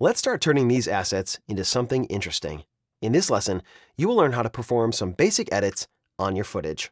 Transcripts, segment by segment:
Let's start turning these assets into something interesting. In this lesson, you will learn how to perform some basic edits on your footage.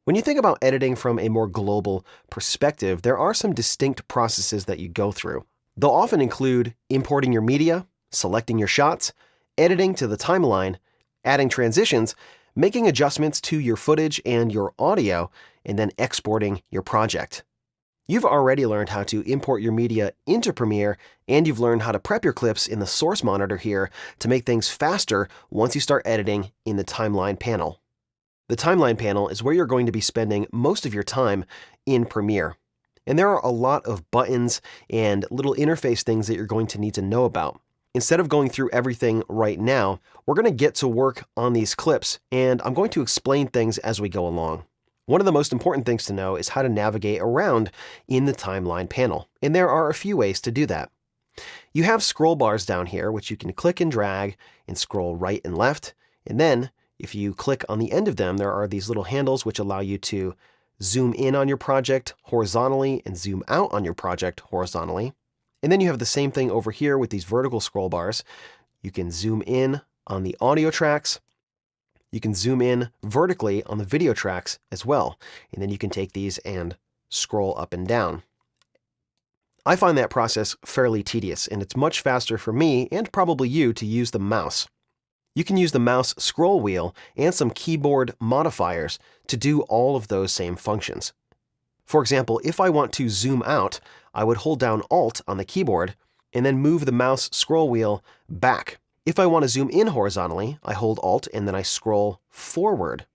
When you think about editing from a more global perspective, there are some distinct processes that you go through. They'll often include importing your media, selecting your shots, editing to the timeline, adding transitions, making adjustments to your footage and your audio, and then exporting your project. You've already learned how to import your media into Premiere, and you've learned how to prep your clips in the source monitor here to make things faster once you start editing in the timeline panel. The timeline panel is where you're going to be spending most of your time in Premiere. And there are a lot of buttons and little interface things that you're going to need to know about. Instead of going through everything right now, we're going to get to work on these clips, and I'm going to explain things as we go along. One of the most important things to know is how to navigate around in the timeline panel, and there are a few ways to do that. You have scroll bars down here, which you can click and drag and scroll right and left, and then if you click on the end of them, there are these little handles which allow you to zoom in on your project horizontally and zoom out on your project horizontally. And then you have the same thing over here with these vertical scroll bars. You can zoom in on the audio tracks. You can zoom in vertically on the video tracks as well. And then you can take these and scroll up and down. I find that process fairly tedious, and it's much faster for me and probably you to use the mouse. You can use the mouse scroll wheel and some keyboard modifiers to do all of those same functions. For example, if I want to zoom out, I would hold down Alt on the keyboard and then move the mouse scroll wheel back. If I want to zoom in horizontally, I hold Alt and then I scroll forward.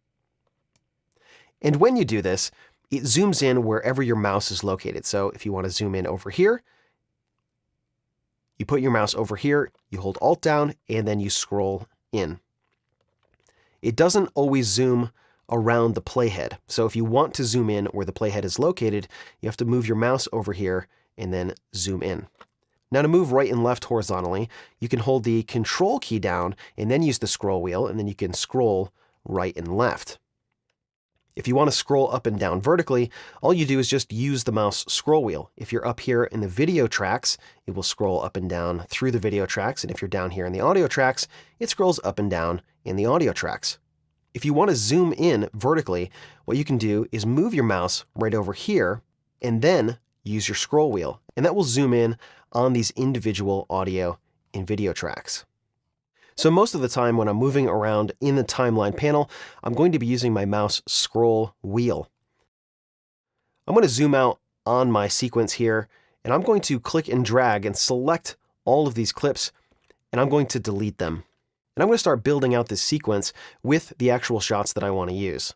And when you do this, it zooms in wherever your mouse is located. So if you want to zoom in over here, you put your mouse over here, you hold Alt down, and then you scroll in. It doesn't always zoom around the playhead. So if you want to zoom in where the playhead is located, you have to move your mouse over here and then zoom in. Now to move right and left horizontally, you can hold the Control key down and then use the scroll wheel, and then you can scroll right and left. If you want to scroll up and down vertically, all you do is just use the mouse scroll wheel. If you're up here in the video tracks, it will scroll up and down through the video tracks, and if you're down here in the audio tracks, it scrolls up and down in the audio tracks. If you want to zoom in vertically, what you can do is move your mouse right over here and then use your scroll wheel, and that will zoom in on these individual audio and video tracks. So most of the time when I'm moving around in the timeline panel, I'm going to be using my mouse scroll wheel. I'm going to zoom out on my sequence here, and I'm going to click and drag and select all of these clips, and I'm going to delete them. And I'm going to start building out this sequence with the actual shots that I want to use.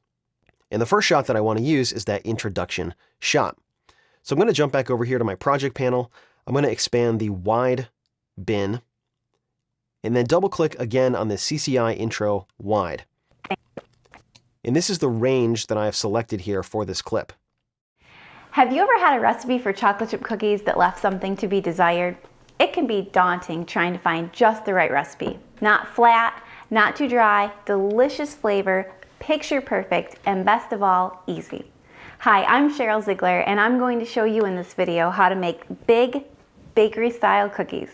And the first shot that I want to use is that introduction shot. So I'm going to jump back over here to my project panel. I'm going to expand the wide bin, and then double click again on the CCI intro wide. And this is the range that I have selected here for this clip. Have you ever had a recipe for chocolate chip cookies that left something to be desired? It can be daunting trying to find just the right recipe. Not flat, not too dry, delicious flavor, picture perfect, and best of all, easy. Hi, I'm Cheryl Ziegler, and I'm going to show you in this video how to make big bakery-style cookies.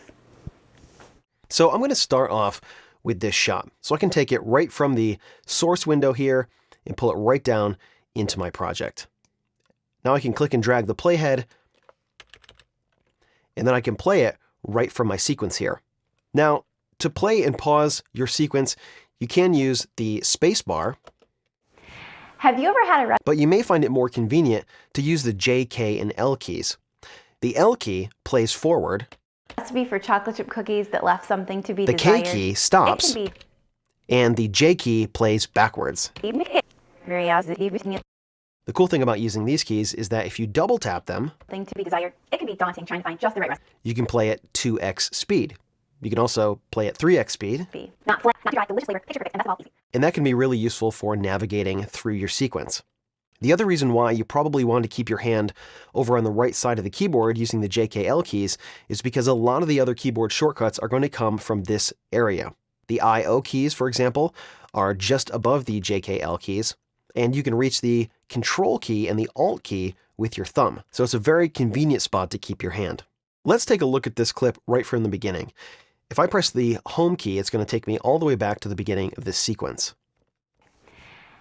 So I'm going to start off with this shot. So I can take it right from the source window here and pull it right down into my project. Now I can click and drag the playhead, and then I can play it right from my sequence here. Now, to play and pause your sequence, you can use the space bar. Have you ever had a But you may find it more convenient to use the J, K, and L keys. The L key plays forward. Recipe for chocolate chip cookies that left something to be The desired? K key stops, and the J key plays backwards. The The cool thing about using these keys is that if you double tap them, thing to be desired. It can be daunting trying to find just the right recipe. you can play at 2x speed. You can also play at 3x speed. Not flat, not dry, delicious flavor, picture perfect, and best of all, easy. And that can be really useful for navigating through your sequence. The other reason why you probably want to keep your hand over on the right side of the keyboard using the JKL keys is because a lot of the other keyboard shortcuts are going to come from this area. The IO keys, for example, are just above the JKL keys, and you can reach the Control key and the Alt key with your thumb. So it's a very convenient spot to keep your hand. Let's take a look at this clip right from the beginning. If I press the home key, it's going to take me all the way back to the beginning of this sequence.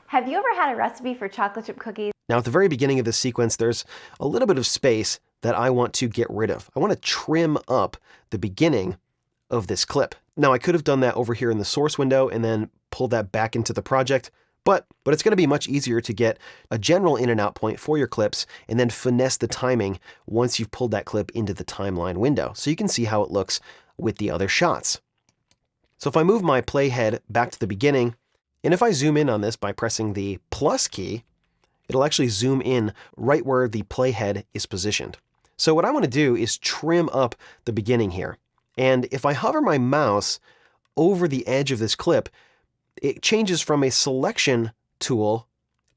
Have you ever had a recipe for chocolate chip cookies? Now, at the very beginning of this sequence, there's a little bit of space that I want to get rid of. I want to trim up the beginning of this clip. Now, I could have done that over here in the source window and then pull that back into the project, but it's going to be much easier to get a general in and out point for your clips and then finesse the timing once you've pulled that clip into the timeline window so you can see how it looks with the other shots. So if I move my playhead back to the beginning, and if I zoom in on this by pressing the plus key, it'll actually zoom in right where the playhead is positioned. So what I want to do is trim up the beginning here. And if I hover my mouse over the edge of this clip, it changes from a selection tool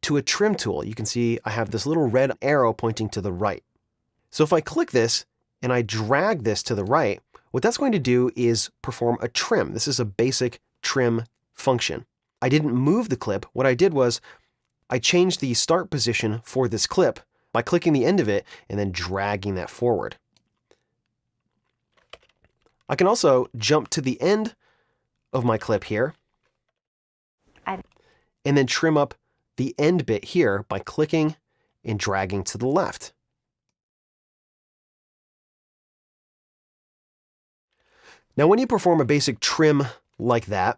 to a trim tool. You can see I have this little red arrow pointing to the right. So if I click this and I drag this to the right, what that's going to do is perform a trim. This is a basic trim function. I didn't move the clip. What I did was I changed the start position for this clip by clicking the end of it and then dragging that forward. I can also jump to the end of my clip here and then trim up the end bit here by clicking and dragging to the left. Now, when you perform a basic trim like that,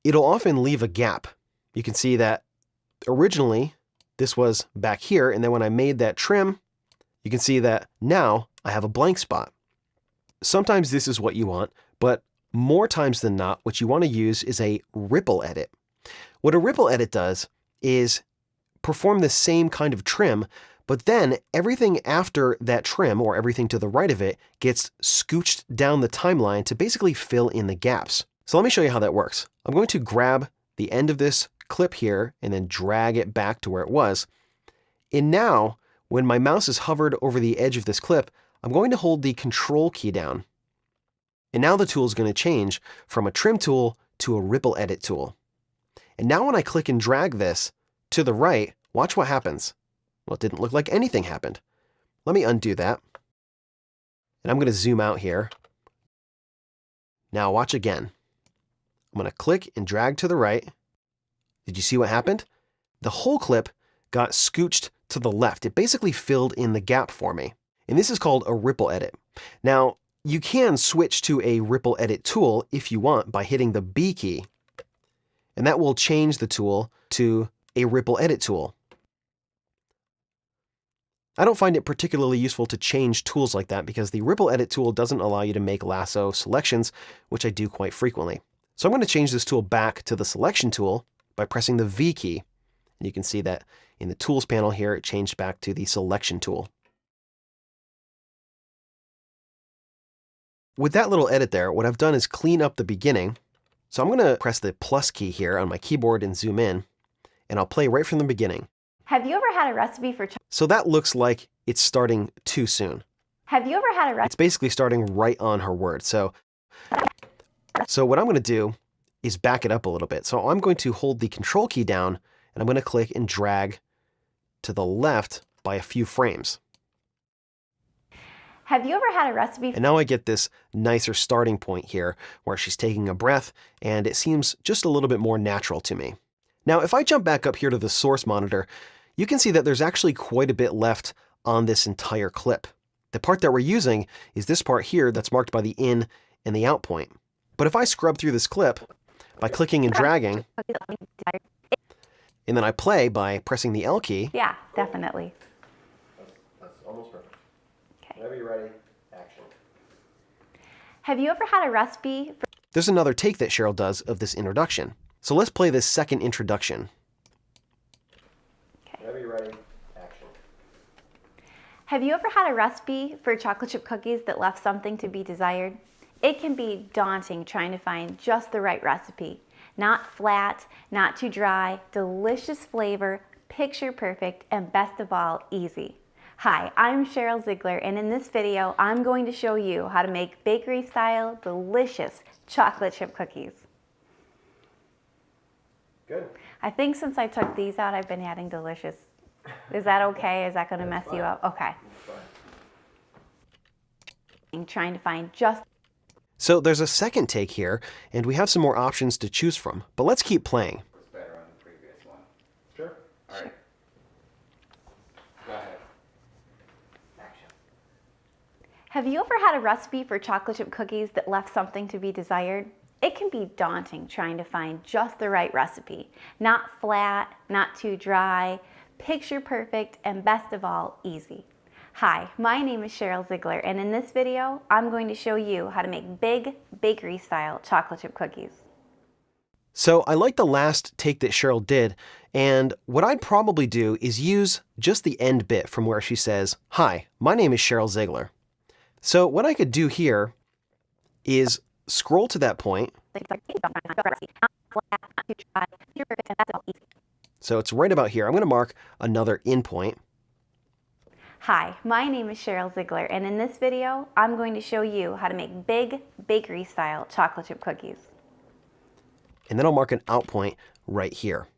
it'll often leave a gap. You can see that originally this was back here, and then when I made that trim, you can see that now I have a blank spot. Sometimes this is what you want, but more times than not, what you want to use is a ripple edit. What a ripple edit does is perform the same kind of trim, but then everything after that trim, or everything to the right of it, gets scooched down the timeline to basically fill in the gaps. So let me show you how that works. I'm going to grab the end of this clip here and then drag it back to where it was. And now, when my mouse is hovered over the edge of this clip, I'm going to hold the Control key down. And now the tool is going to change from a trim tool to a ripple edit tool. And now when I click and drag this to the right, watch what happens. Well, it didn't look like anything happened. Let me undo that. And I'm going to zoom out here. Now watch again. I'm going to click and drag to the right. Did you see what happened? The whole clip got scooched to the left. It basically filled in the gap for me. And this is called a ripple edit. Now, you can switch to a ripple edit tool if you want by hitting the B key. And that will change the tool to a ripple edit tool. I don't find it particularly useful to change tools like that because the ripple edit tool doesn't allow you to make lasso selections, which I do quite frequently. So I'm going to change this tool back to the selection tool by pressing the V key. And you can see that in the tools panel here, it changed back to the selection tool. With that little edit there, what I've done is clean up the beginning. So I'm going to press the plus key here on my keyboard and zoom in, and I'll play right from the beginning. Have you ever had a recipe for So that looks like it's starting too soon. Have you ever had a recipe? It's basically starting right on her word. So what I'm going to do is back it up a little bit. So I'm going to hold the Control key down, and I'm going to click and drag to the left by a few frames. Have you ever had a recipe? And now I get this nicer starting point here where she's taking a breath, and it seems just a little bit more natural to me. Now, if I jump back up here to the source monitor, you can see that there's actually quite a bit left on this entire clip. The part that we're using is this part here that's marked by the in and the out point. But if I scrub through this clip by clicking and dragging, and then I play by pressing the L key. Yeah, definitely. That's almost perfect. Okay. Whenever you're ready, action. Have you ever had a recipe for... There's another take that Cheryl does of this introduction. So let's play this second introduction. Okay. Whenever you're ready, action. Have you ever had a recipe for chocolate chip cookies that left something to be desired? It can be daunting trying to find just the right recipe. Not flat, not too dry, delicious flavor, picture perfect, and best of all, easy. Hi, I'm Cheryl Ziegler, and in this video, I'm going to show you how to make bakery-style, delicious chocolate chip cookies. Good. I think since I took these out, I've been adding delicious. Is that okay? Is that going to mess you up? Okay. trying to find just. So there's a second take here, and we have some more options to choose from. But let's keep playing. Was better on the previous one. Sure. All right. Go ahead. Action. Have you ever had a recipe for chocolate chip cookies that left something to be desired? It can be daunting trying to find just the right recipe. Not flat, not too dry, picture perfect, and best of all, easy. Hi, my name is Cheryl Ziegler, and in this video, I'm going to show you how to make big bakery-style chocolate chip cookies. So I like the last take that Cheryl did, and what I'd probably do is use just the end bit from where she says, "Hi, my name is Cheryl Ziegler." So what I could do here is scroll to that point. So it's right about here. I'm going to mark another in point. Hi, my name is Cheryl Ziegler, and in this video, I'm going to show you how to make big bakery-style chocolate chip cookies. And then I'll mark an out point right here.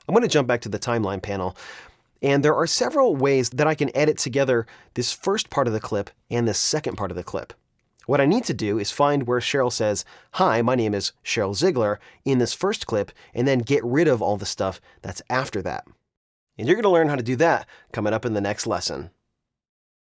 I'm going to jump back to the timeline panel, and there are several ways that I can edit together this first part of the clip and this second part of the clip. What I need to do is find where Cheryl says, "Hi, my name is Cheryl Ziegler" in this first clip, and then get rid of all the stuff that's after that. And you're going to learn how to do that coming up in the next lesson.